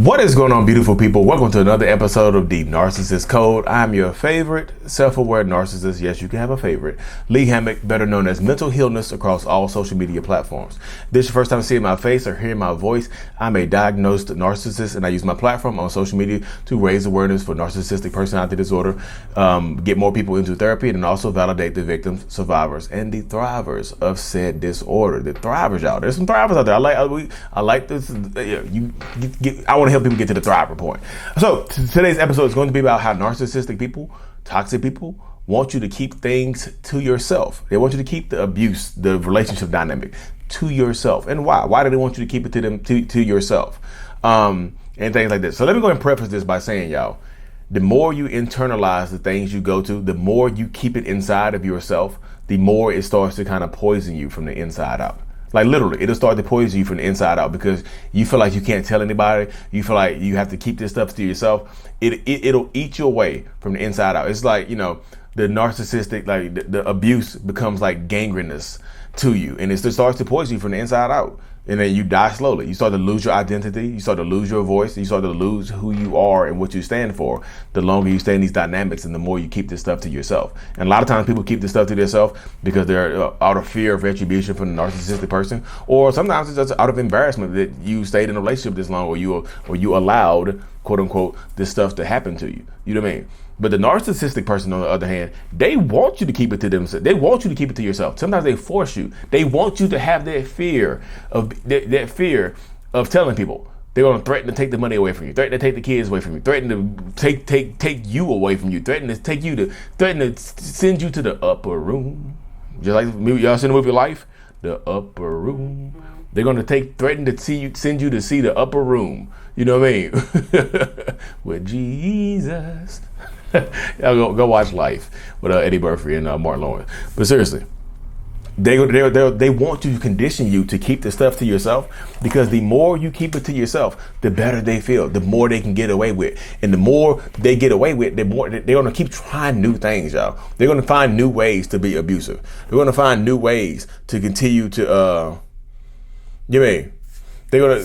What is going on, beautiful people? Welcome to another episode of the Narcissists Code. I'm your favorite self-aware narcissist. Yes, you can have a favorite. Lee Hammock, better known as Mental Healness across all social media platforms. If this is your first time seeing my face or hearing my voice, I'm a diagnosed narcissist, and I use my platform on social media to raise awareness for narcissistic personality disorder, get more people into therapy, and also validate the victims, survivors, and the thrivers of said disorder. The thrivers out there. There's some thrivers out there. I like this. I want to help people get to the thriver point. So today's episode is going to be about how narcissistic people, toxic people, want you to keep things to yourself. They want you to keep the abuse, the relationship dynamic to yourself. And why? Why do they want you to keep it to yourself? And things like this. So let me go and preface this by saying, y'all, the more you internalize the things you go to, the more you keep it inside of yourself, the more it starts to kind of poison you from the inside out. Like literally, it'll start to poison you from the inside out because you feel like you can't tell anybody. You feel like you have to keep this stuff to yourself. It'll eat you away from the inside out. It's like, you know, the narcissistic, like the abuse becomes like gangrenous to you, and it starts to poison you from the inside out. And then you die slowly. You start to lose your identity. You start to lose your voice. You start to lose who you are and what you stand for. The longer you stay in these dynamics and the more you keep this stuff to yourself. And a lot of times people keep this stuff to themselves because they're out of fear of retribution from the narcissistic person. Or sometimes it's just out of embarrassment that you stayed in a relationship this long or you allowed, quote unquote, this stuff to happen to you. You know what I mean? But the narcissistic person, on the other hand, they want you to keep it to themselves. They want you to keep it to yourself. Sometimes they force you. They want you to have that fear of telling people. They're going to threaten to take the money away from you, threaten to take the kids away from you, threaten to take you away from you, threaten to send you to the upper room. Just like y'all seen the movie Life, the upper room. They're going to threaten to send you to see the upper room. You know what I mean? With Jesus. Y'all go watch Life with Eddie Murphy and Martin Lawrence. But seriously, they want to condition you to keep the stuff to yourself because the more you keep it to yourself, the better they feel, the more they can get away with. And the more they get away with, the more they're going to keep trying new things, y'all. They're going to find new ways to be abusive. They're going to find new ways to continue to, you mean, they're going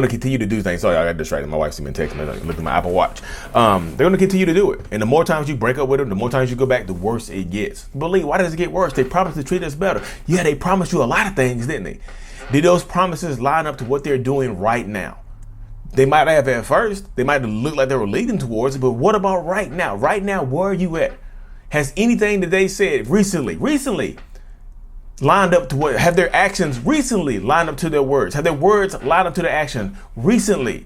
to continue to do things. Sorry, I got distracted. My wife sent me a text. Look at my Apple Watch. They're going to continue to do it. And the more times you break up with them, the more times you go back, the worse it gets. Believe, why does it get worse? They promised to treat us better. Yeah, they promised you a lot of things, didn't they? Did those promises line up to what they're doing right now? They might have at first. They might have looked like they were leading towards it. But what about right now? Right now, where are you at? Has anything that they said recently, lined up to what? Have their actions recently lined up to their words? Have their words lined up to their action recently?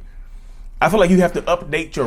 I feel like you have to update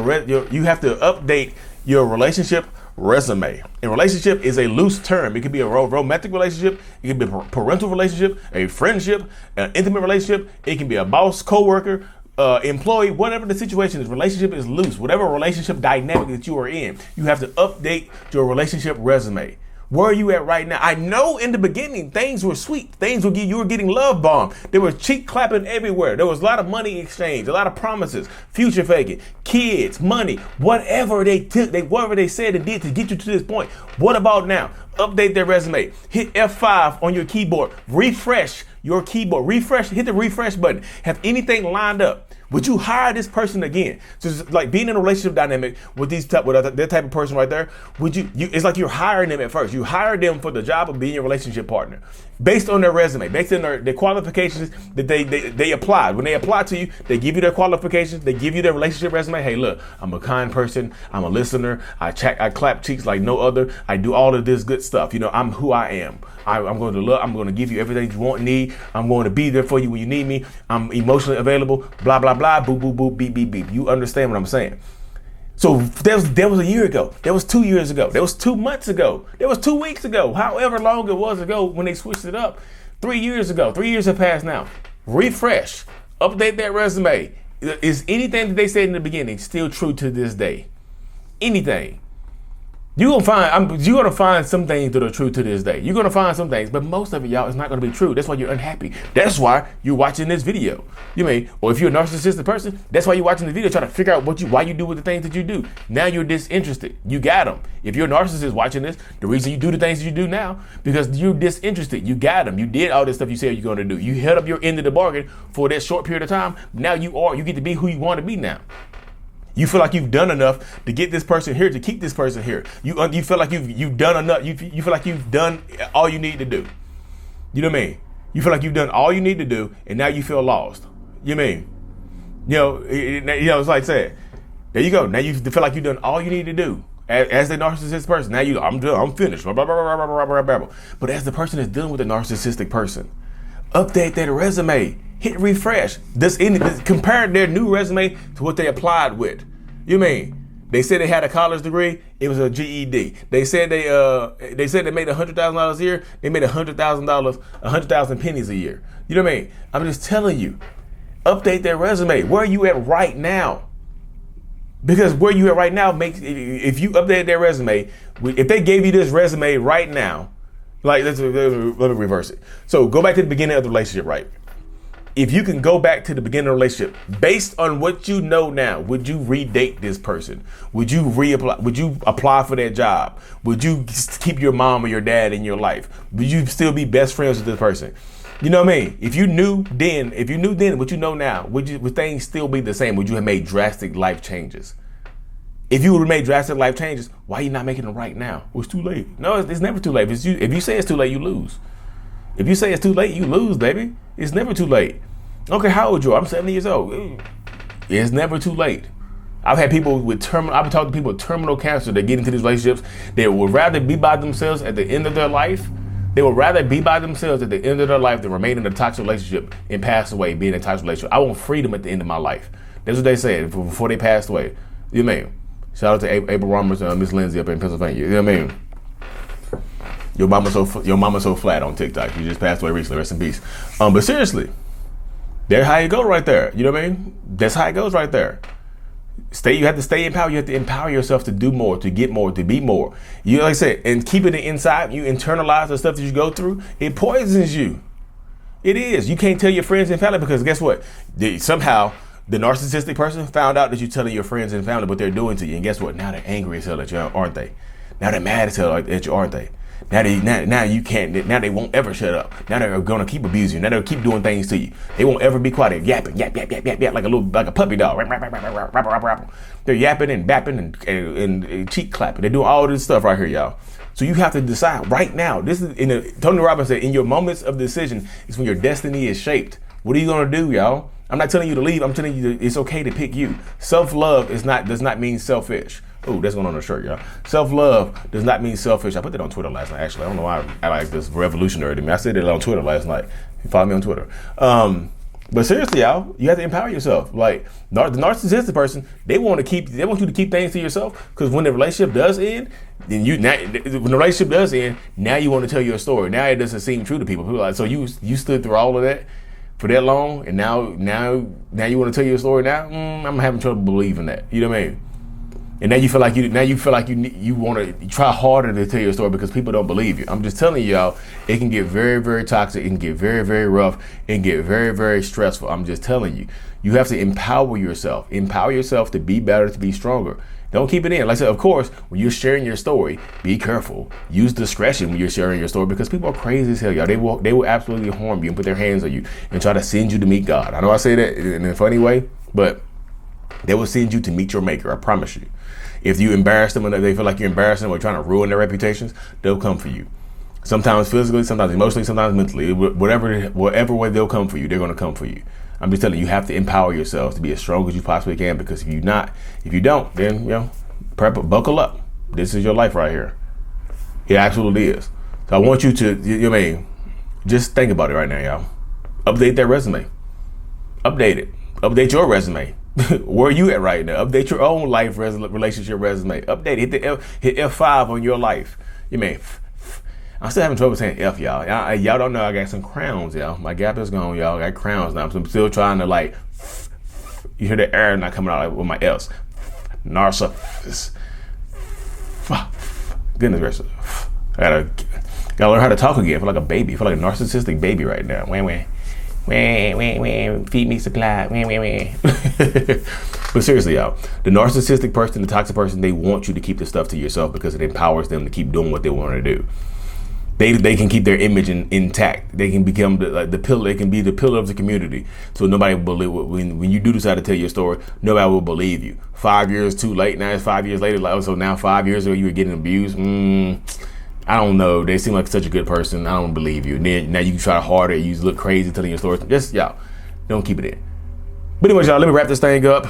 your relationship resume. And relationship is a loose term. It could be a romantic relationship. It could be a parental relationship, a friendship, an intimate relationship. It can be a boss, coworker, employee, whatever the situation is. Relationship is loose. Whatever relationship dynamic that you are in, you have to update your relationship resume. Where are you at right now? I know in the beginning things were sweet. You were getting love bombed. There was cheek clapping everywhere. There was a lot of money exchange, a lot of promises, future faking, kids, money, whatever they said and did to get you to this point. What about now? Update their resume. Hit F5 on your keyboard. Refresh your keyboard. Hit the refresh button. Have anything lined up? Would you hire this person again? So it's like being in a relationship dynamic with that type of person right there. Would you? It's like you're hiring them at first. You hire them for the job of being your relationship partner, based on their resume, based on their qualifications that they applied. When they apply to you, they give you their qualifications. They give you their relationship resume. Hey, look, I'm a kind person. I'm a listener. I clap cheeks like no other. I do all of this good stuff. You know, I'm who I am. I'm going to love. I'm going to give you everything you want and need. I'm going to be there for you when you need me. I'm emotionally available. Blah blah blah. Boo boo boo. Beep beep beep. You understand what I'm saying? So there was a year ago. There was 2 years ago. There was 2 months ago. There was 2 weeks ago. However long it was ago when they switched it up. 3 years ago. 3 years have passed now. Refresh. Update that resume. Is anything that they said in the beginning still true to this day? Anything? You're gonna find some things that are true to this day. You're gonna find some things, but most of it, y'all, is not gonna be true. That's why you're unhappy. That's why you're watching this video. Or if you're a narcissistic person, that's why you're watching the video, trying to figure out why you do with the things that you do. Now you're disinterested. You got them. If you're a narcissist watching this, the reason you do the things that you do now, because you're disinterested. You got them. You did all this stuff you said you're gonna do. You held up your end of the bargain for that short period of time. Now you get to be who you want to be now. You feel like you've done enough to get this person here, to keep this person here. You feel like you've done enough. You feel like you've done all you need to do. You know what I mean? You feel like you've done all you need to do, and now you feel lost. You know what I mean? It's like saying, there you go. Now you feel like you've done all you need to do as the narcissistic person. Now I'm finished. But as the person that's dealing with a narcissistic person, update their resume. Hit refresh. Compare their new resume to what they applied with. You mean they said they had a college degree? It was a GED. They said they made $100,000 a year. They made $100,000, 100,000 pennies a year. You know what I mean? I'm just telling you, update their resume. Where are you at right now? Because where you at right now if you update their resume, if they gave you this resume right now, like let me reverse it. So go back to the beginning of the relationship, right? If you can go back to the beginning of the relationship, based on what you know now, would you redate this person? Would you reapply? Would you apply for that job? Would you keep your mom or your dad in your life? Would you still be best friends with this person? You know what I mean? If you knew then what you know now, would things still be the same? Would you have made drastic life changes? If you would have made drastic life changes, why are you not making them right now? Well, it's too late. No, it's never too late. If you say it's too late, you lose. If you say it's too late, you lose, baby. It's never too late. Okay, how old you are? I'm 70 years old. It's never too late. I've talked to people with terminal cancer that get into these relationships. They would rather be by themselves at the end of their life. They would rather be by themselves at the end of their life than remain in a toxic relationship and pass away being in a toxic relationship. I want freedom at the end of my life. That's what they said before they passed away. You know what I mean? Shout out to April Romer's Miss Lindsay up in Pennsylvania. You know what I mean? Your mama's so flat on TikTok. You just passed away recently. Rest in peace. But seriously, that's how you go right there. You know what I mean? That's how it goes right there. You have to stay empowered. You have to empower yourself to do more, to get more, to be more. You like I said, and keeping it inside, you internalize the stuff that you go through, it poisons you. It is. You can't tell your friends and family because guess what? Somehow the narcissistic person found out that you're telling your friends and family what they're doing to you. And guess what? Now they're angry as hell at you, aren't they? Now they're mad as hell at you, aren't they? Now you can't. Now they won't ever shut up. Now they're gonna keep abusing you. Now they'll keep doing things to you. They won't ever be quiet. They're yapping, yap, like a puppy dog. They're yapping and bapping and cheek clapping. They're doing all this stuff right here, y'all. So you have to decide right now. This is Tony Robbins said, in your moments of decision is when your destiny is shaped. What are you gonna do, y'all? I'm not telling you to leave. I'm telling you that it's okay to pick you. Self-love does not mean selfish. Oh, that's going on the shirt, y'all. Self-love does not mean selfish. I put that on Twitter last night, actually. I don't know why I like this revolutionary to me. I said it on Twitter last night. You follow me on Twitter. But seriously, y'all, you have to empower yourself. Like the narcissistic person, they want you to keep things to yourself because when the relationship does end, now you want to tell your story. Now it doesn't seem true to people. People are like, so you stood through all of that for that long, and now you want to tell your story now? I'm having trouble believing that. You know what I mean? And now you feel like you want to try harder to tell your story because people don't believe you. I'm just telling y'all, it can get very, very toxic. It can get very, very rough. It can get very, very stressful. I'm just telling you, you have to empower yourself. Empower yourself to be better, to be stronger. Don't keep it in. Like I said, of course, when you're sharing your story, be careful. Use discretion when you're sharing your story because people are crazy as hell, y'all. They will absolutely harm you and put their hands on you and try to send you to meet God. I know I say that in a funny way, but they will send you to meet your maker. I promise you. If you embarrass them and they feel like you're embarrassing them or trying to ruin their reputations, they'll come for you. Sometimes physically, sometimes emotionally, sometimes mentally. Whatever way they'll come for you, they're going to come for you. I'm just telling you, you have to empower yourselves to be as strong as you possibly can because if you don't, then buckle up. This is your life right here. It absolutely is. So I want you to, just think about it right now, y'all. Update that resume. Update it. Update your resume. Where are you at right now? Update your own life relationship resume. Update it. Hit F5 on your life. I'm still having trouble saying F, y'all. Y'all don't know I got some crowns, y'all. My gap is gone, y'all. I got crowns now. So I'm still trying to you hear the air not coming out with my F's. Narcissist. Goodness gracious. I gotta learn how to talk again. I feel like a baby. I feel like a narcissistic baby right now. Feed me supply. But seriously, y'all, the narcissistic person, the toxic person, they want you to keep the stuff to yourself because it empowers them to keep doing what they want to do. They can keep their image intact. They can become the pillar. They can be the pillar of the community. So nobody will believe when you do decide to tell your story. Nobody will believe you. 5 years too late. Now it's 5 years later. Like, so now 5 years ago you were getting abused. I don't know. They seem like such a good person. I don't believe you. And then now you can try harder. You look crazy telling your story. Just y'all, don't keep it in. But anyways, y'all, let me wrap this thing up.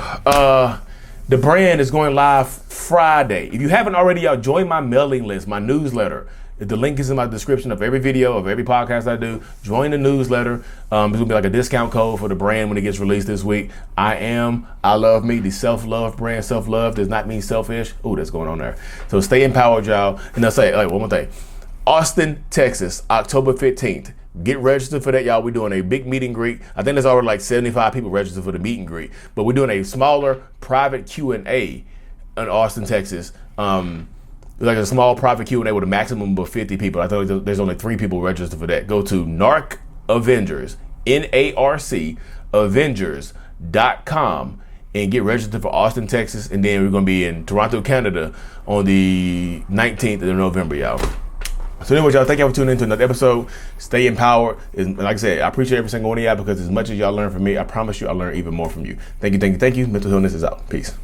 The brand is going live Friday. If you haven't already, y'all, join my mailing list, my newsletter. The link is in my description of every video, of every podcast I do. Join the newsletter. It's gonna be like a discount code for the brand when it gets released this week. I Love Me, the self-love brand. Self-love does not mean selfish. Oh, that's going on there. So stay empowered, y'all. And I'll say, one more thing. Austin, Texas, October 15th. Get registered for that, y'all. We're doing a big meet and greet. I think there's already like 75 people registered for the meet and greet. But we're doing a smaller private Q&A in Austin, Texas. Like a small private Q&A with a maximum of 50 people. I thought there's only 3 people registered for that. Go to Narc Avengers, NARC Avengers.com and get registered for Austin, Texas. And then we're going to be in Toronto, Canada on the 19th of November, y'all. So anyway, y'all, thank y'all for tuning in to another episode. Stay empowered. And like I said, I appreciate every single one of y'all because as much as y'all learn from me, I promise you I'll learn even more from you. Thank you. Mental Illness is out. Peace.